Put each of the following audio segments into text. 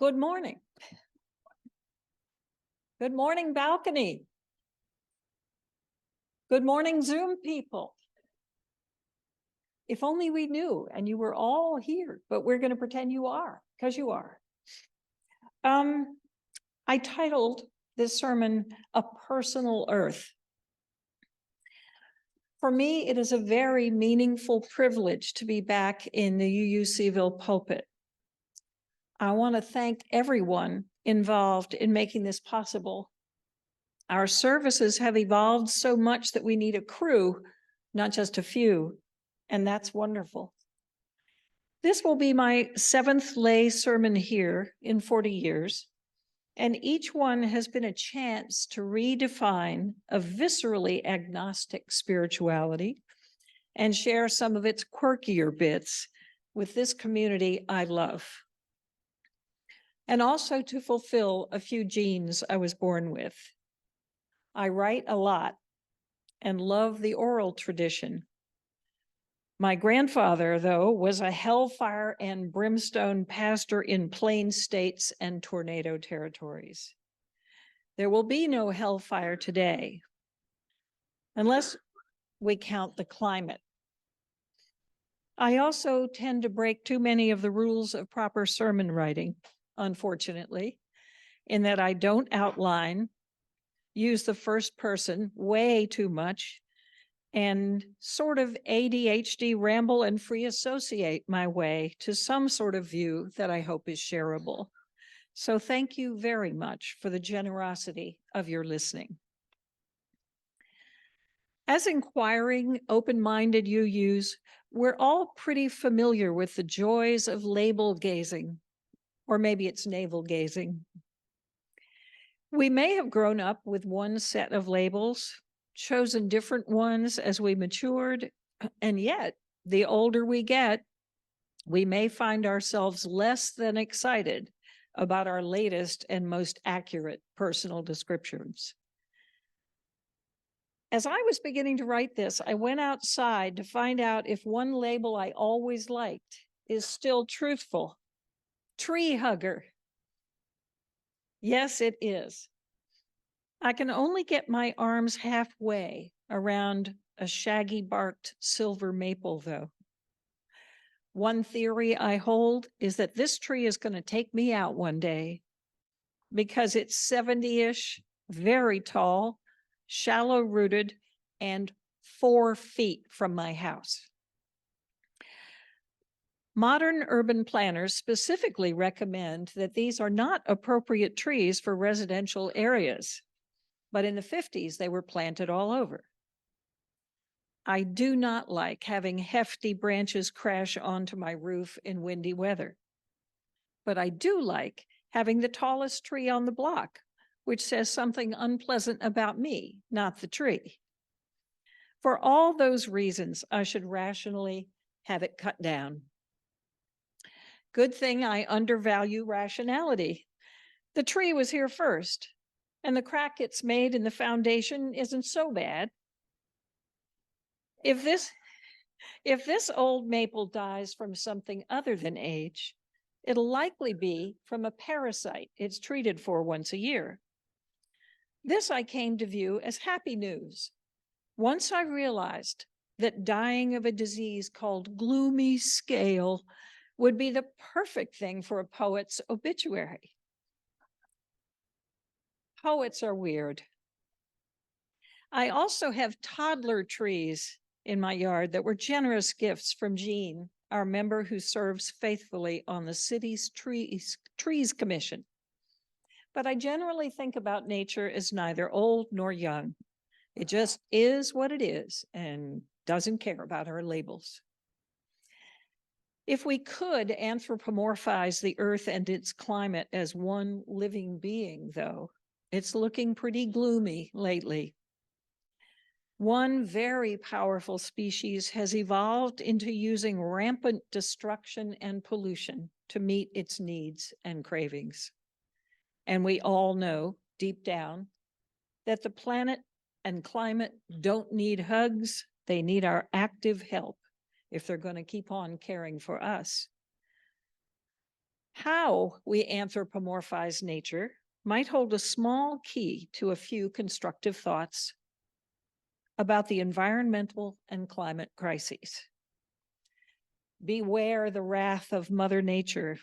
Good morning. Good morning, balcony. Good morning, Zoom people. If only we knew and you were all here, but we're going to pretend you are, because you are. I titled this sermon, A Personal Earth. For me, it is a very meaningful privilege to be back in the UUCville pulpit. I want to thank everyone involved in making this possible. Our services have evolved so much that we need a crew, not just a few, and that's wonderful. This will be my 7th lay sermon here in 40 years, and each one has been a chance to redefine a viscerally agnostic spirituality and share some of its quirkier bits with this community I love. And also to fulfill a few genes I was born with. I write a lot and love the oral tradition. My grandfather, though, was a hellfire and brimstone pastor in plain states and tornado territories. There will be no hellfire today, unless we count the climate. I also tend to break too many of the rules of proper sermon writing, unfortunately, in that I don't outline, use the first person way too much, and sort of ADHD ramble and free associate my way to some sort of view that I hope is shareable. So thank you very much for the generosity of your listening. As inquiring, open-minded UUs, we're all pretty familiar with the joys of label gazing, or maybe it's navel gazing. We may have grown up with one set of labels, chosen different ones as we matured, and yet the older we get, we may find ourselves less than excited about our latest and most accurate personal descriptions. As I was beginning to write this, I went outside to find out if one label I always liked is still truthful. Tree hugger. Yes, it is. I can only get my arms halfway around a shaggy barked silver maple, though. One theory I hold is that this tree is going to take me out one day because it's 70-ish, very tall, shallow rooted, and 4 feet from my house. Modern urban planners specifically recommend that these are not appropriate trees for residential areas. But in the 50s, they were planted all over. I do not like having hefty branches crash onto my roof in windy weather. But I do like having the tallest tree on the block, which says something unpleasant about me, not the tree. For all those reasons, I should rationally have it cut down. Good thing I undervalue rationality. The tree was here first. And the crack it's made in the foundation isn't so bad. If this old maple dies from something other than age, it'll likely be from a parasite it's treated for once a year. This I came to view as happy news. Once I realized that dying of a disease called gloomy scale would be the perfect thing for a poet's obituary. Poets are weird. I also have toddler trees in my yard that were generous gifts from Jean, our member who serves faithfully on the city's trees commission. But I generally think about nature as neither old nor young. It just is what it is and doesn't care about our labels. If we could anthropomorphize the earth and its climate as one living being, though, it's looking pretty gloomy lately. One very powerful species has evolved into using rampant destruction and pollution to meet its needs and cravings. And we all know deep down that the planet and climate don't need hugs, they need our active help if they're going to keep on caring for us. How we anthropomorphize nature might hold a small key to a few constructive thoughts about the environmental and climate crises. Beware the wrath of Mother Nature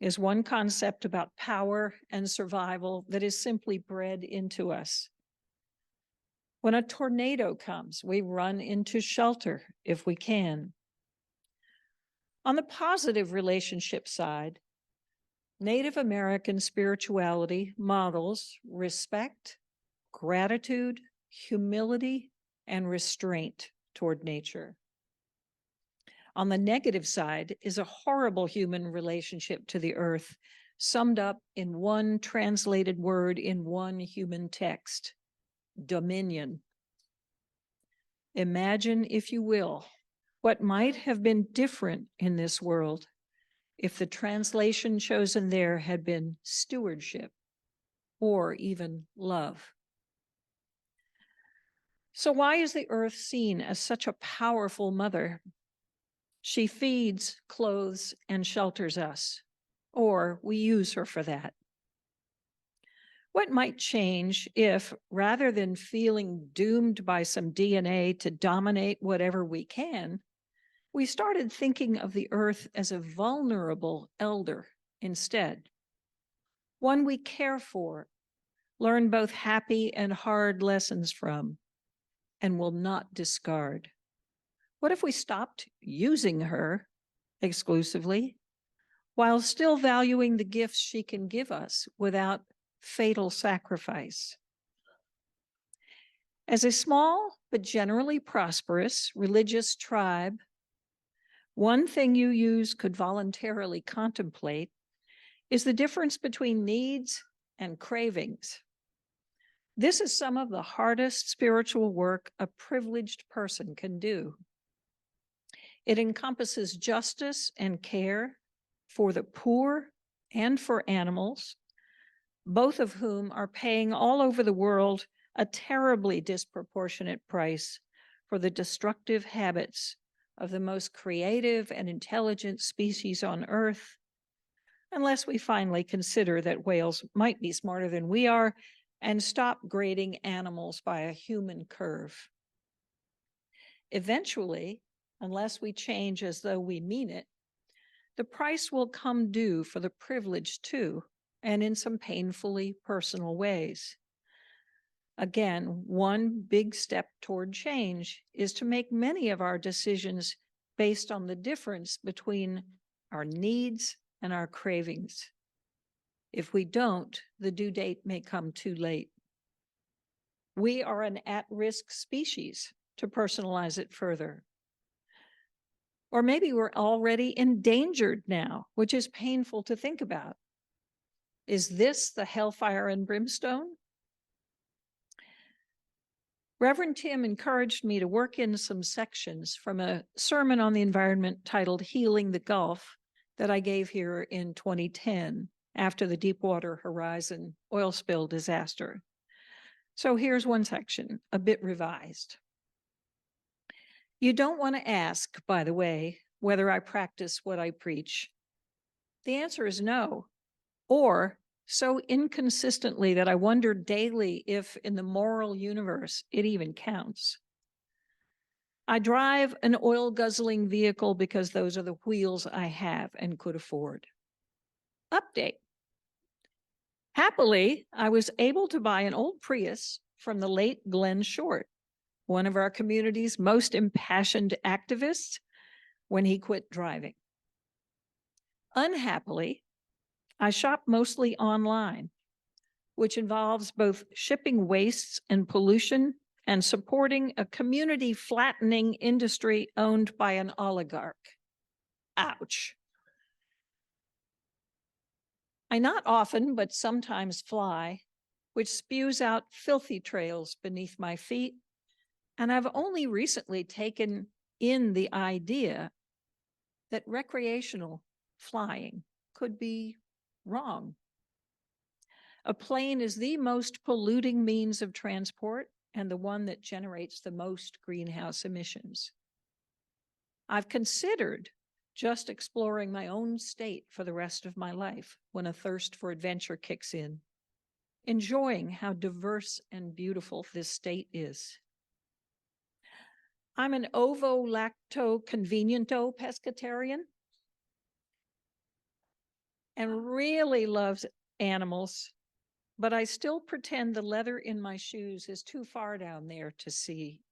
is one concept about power and survival that is simply bred into us. When a tornado comes, we run into shelter if we can. On the positive relationship side, Native American spirituality models respect, gratitude, humility, and restraint toward nature. On the negative side is a horrible human relationship to the earth, summed up in one translated word in one human text: dominion. Imagine, if you will, what might have been different in this world if the translation chosen there had been stewardship or even love. So why is the earth seen as such a powerful mother? She feeds, clothes, and shelters us, or we use her for that. What might change if, rather than feeling doomed by some DNA to dominate whatever we can, we started thinking of the earth as a vulnerable elder instead? One we care for, learn both happy and hard lessons from, and will not discard. What if we stopped using her exclusively while still valuing the gifts she can give us without fatal sacrifice? As a small but generally prosperous religious tribe, one thing UUs could voluntarily contemplate is the difference between needs and cravings. This is some of the hardest spiritual work a privileged person can do. It encompasses justice and care for the poor and for animals, both of whom are paying all over the world a terribly disproportionate price for the destructive habits of the most creative and intelligent species on Earth, unless we finally consider that whales might be smarter than we are and stop grading animals by a human curve. Eventually, unless we change as though we mean it, the price will come due for the privilege too, and in some painfully personal ways. Again, one big step toward change is to make many of our decisions based on the difference between our needs and our cravings. If we don't, the due date may come too late. We are an at-risk species, to personalize it further. Or maybe we're already endangered now, which is painful to think about. Is this the hellfire and brimstone? Reverend Tim encouraged me to work in some sections from a sermon on the environment titled Healing the Gulf that I gave here in 2010 after the Deepwater Horizon oil spill disaster. So here's one section, a bit revised. You don't want to ask, by the way, whether I practice what I preach. The answer is no, or so inconsistently that I wonder daily if in the moral universe it even counts. I drive an oil-guzzling vehicle because those are the wheels I have and could afford. Update. Happily, I was able to buy an old Prius from the late Glenn Short, one of our community's most impassioned activists, when he quit driving. Unhappily, I shop mostly online, which involves both shipping wastes and pollution and supporting a community flattening industry owned by an oligarch. Ouch. I not often, but sometimes fly, which spews out filthy trails beneath my feet. And I've only recently taken in the idea that recreational flying could be wrong. A plane is the most polluting means of transport and the one that generates the most greenhouse emissions. I've considered just exploring my own state for the rest of my life when a thirst for adventure kicks in, enjoying how diverse and beautiful this state is. I'm an ovo-lacto-conveniento pescatarian and really loves animals, but I still pretend the leather in my shoes is too far down there to see.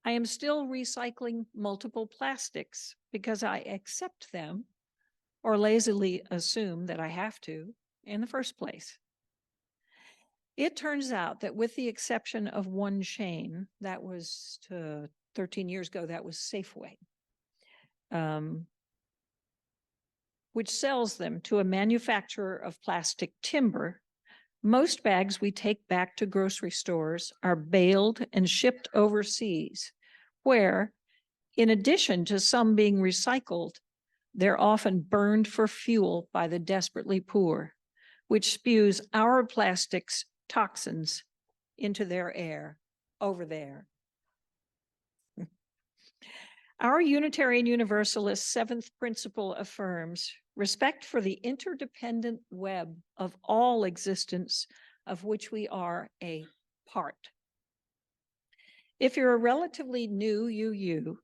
I am still recycling multiple plastics because I accept them or lazily assume that I have to in the first place. It turns out that with the exception of one chain, that was 13 years ago, that was Safeway, which sells them to a manufacturer of plastic timber. Most bags we take back to grocery stores are baled and shipped overseas, where, in addition to some being recycled, they're often burned for fuel by the desperately poor, which spews our plastics toxins into their air over there. Our Unitarian Universalist seventh principle affirms respect for the interdependent web of all existence of which we are a part. If you're a relatively new UU,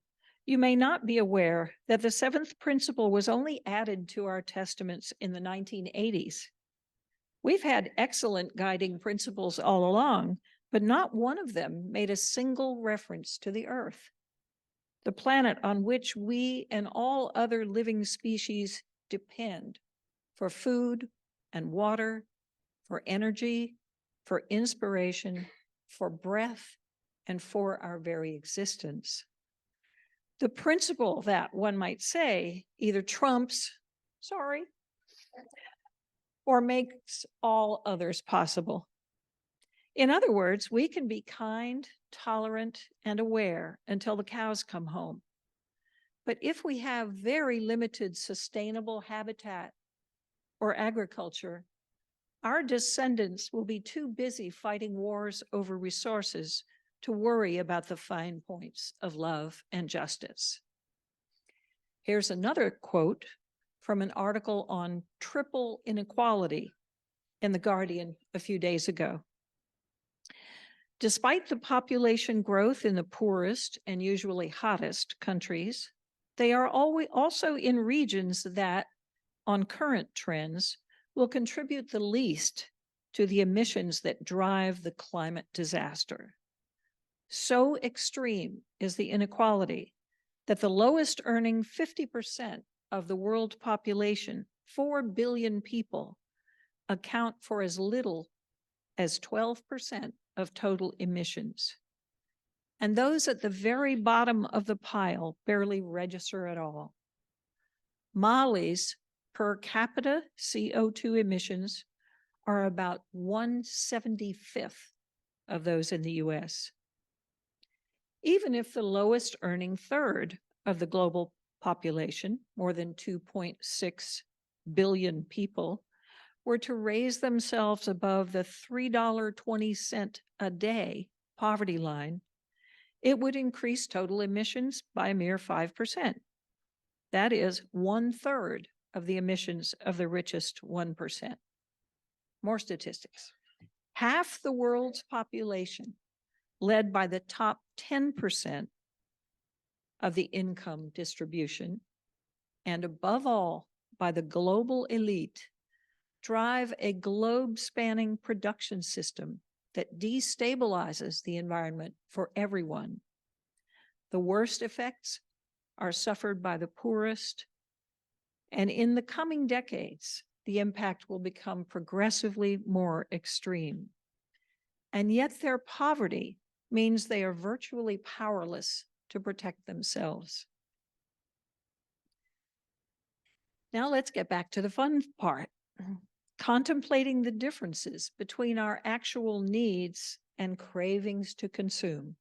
you may not be aware that the seventh principle was only added to our testaments in the 1980s. We've had excellent guiding principles all along, but not one of them made a single reference to the earth, the planet on which we and all other living species depend for food and water, for energy, for inspiration, for breath, and for our very existence. The principle that, one might say, either trumps, or makes all others possible. In other words, we can be kind, tolerant, and aware until the cows come home. But if we have very limited sustainable habitat or agriculture, our descendants will be too busy fighting wars over resources to worry about the fine points of love and justice. Here's another quote from an article on triple inequality in The Guardian a few days ago. Despite the population growth in the poorest and usually hottest countries, they are also in regions that, on current trends, will contribute the least to the emissions that drive the climate disaster. So extreme is the inequality that the lowest earning 50% of the world population, 4 billion people, account for as little as 12% of total emissions. And those at the very bottom of the pile barely register at all. Mali's per capita CO2 emissions are about 1/75 of those in the US. Even if the lowest earning third of the global population, more than 2.6 billion people, were to raise themselves above the $3.20 a day poverty line, it would increase total emissions by a mere 5%. That is 1/3 of the emissions of the richest 1%. More statistics. Half the world's population, led by the top 10% of the income distribution, and above all, by the global elite, drive a globe-spanning production system that destabilizes the environment for everyone. The worst effects are suffered by the poorest, and in the coming decades, the impact will become progressively more extreme. And yet their poverty means they are virtually powerless to protect themselves. Now let's get back to the fun part. Contemplating the differences between our actual needs and cravings to consume.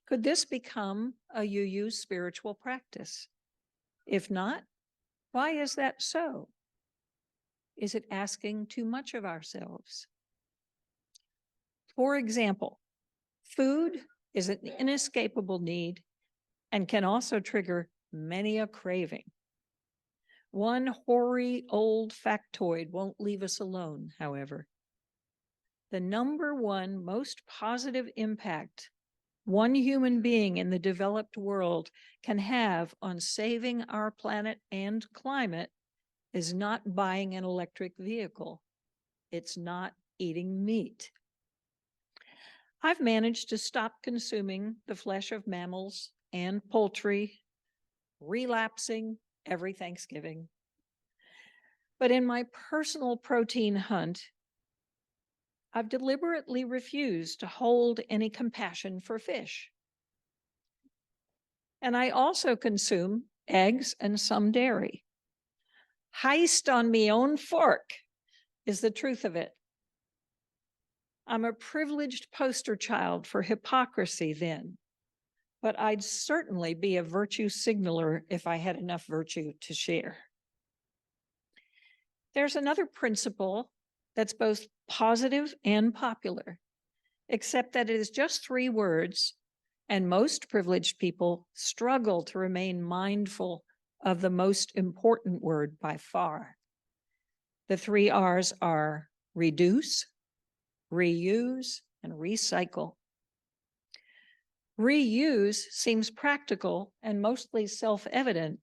Could this become a UU spiritual practice? If not, why is that so? Is it asking too much of ourselves? For example, food is an inescapable need, and can also trigger many a craving. One hoary old factoid won't leave us alone, however. The number one most positive impact one human being in the developed world can have on saving our planet and climate is not buying an electric vehicle. It's not eating meat. I've managed to stop consuming the flesh of mammals and poultry, relapsing every Thanksgiving. But in my personal protein hunt, I've deliberately refused to hold any compassion for fish. And I also consume eggs and some dairy. Heist on me own fork is the truth of it. I'm a privileged poster child for hypocrisy then, but I'd certainly be a virtue signaler if I had enough virtue to share. There's another principle that's both positive and popular, except that it is just 3 words, and most privileged people struggle to remain mindful of the most important word by far. The 3 R's are reduce, reuse, and recycle. Reuse seems practical and mostly self-evident.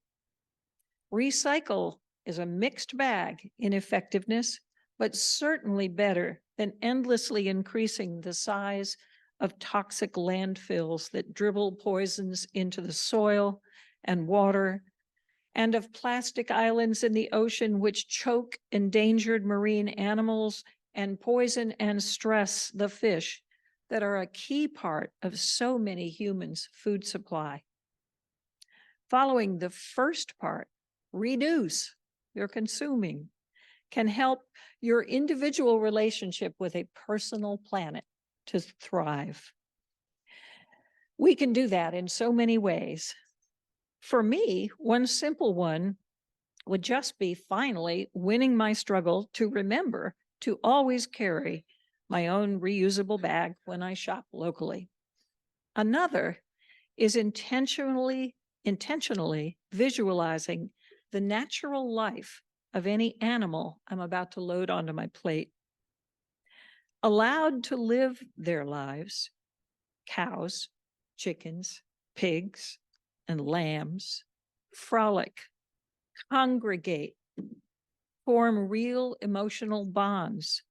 Recycle is a mixed bag in effectiveness, but certainly better than endlessly increasing the size of toxic landfills that dribble poisons into the soil and water, and of plastic islands in the ocean which choke endangered marine animals and poison and stress the fish that are a key part of so many humans' food supply. Following the first part, reduce your consuming, can help your individual relationship with a personal planet to thrive. We can do that in so many ways. For me, one simple one would just be finally winning my struggle to remember to always carry my own reusable bag when I shop locally. Another is intentionally visualizing the natural life of any animal I'm about to load onto my plate. Allowed to live their lives, cows, chickens, pigs, and lambs frolic, congregate, form real emotional bonds,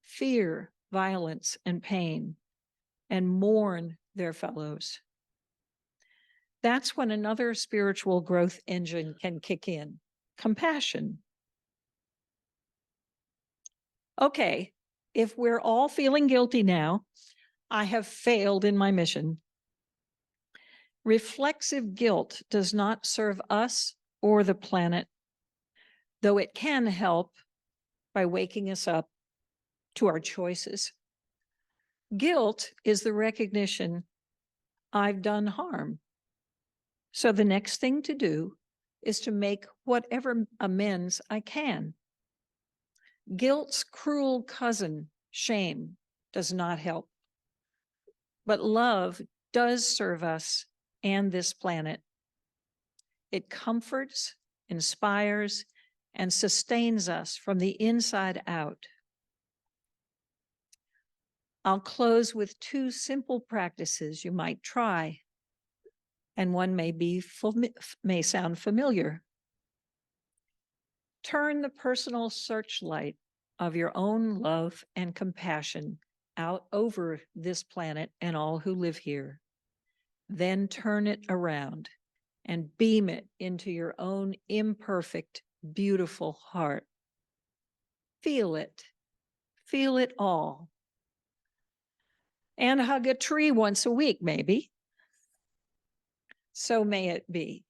fear violence and pain, and mourn their fellows. That's when another spiritual growth engine can kick in, compassion. Okay, if we're all feeling guilty now, I have failed in my mission. Reflexive guilt does not serve us or the planet, though it can help by waking us up to our choices. Guilt is the recognition I've done harm. So the next thing to do is to make whatever amends I can. Guilt's cruel cousin, shame, does not help. But love does serve us and this planet. It comforts, inspires, and sustains us from the inside out. I'll close with 2 simple practices you might try, and one may sound familiar. Turn the personal searchlight of your own love and compassion out over this planet and all who live here. Then turn it around and beam it into your own imperfect, beautiful heart. Feel it all. And hug a tree once a week, maybe. So may it be.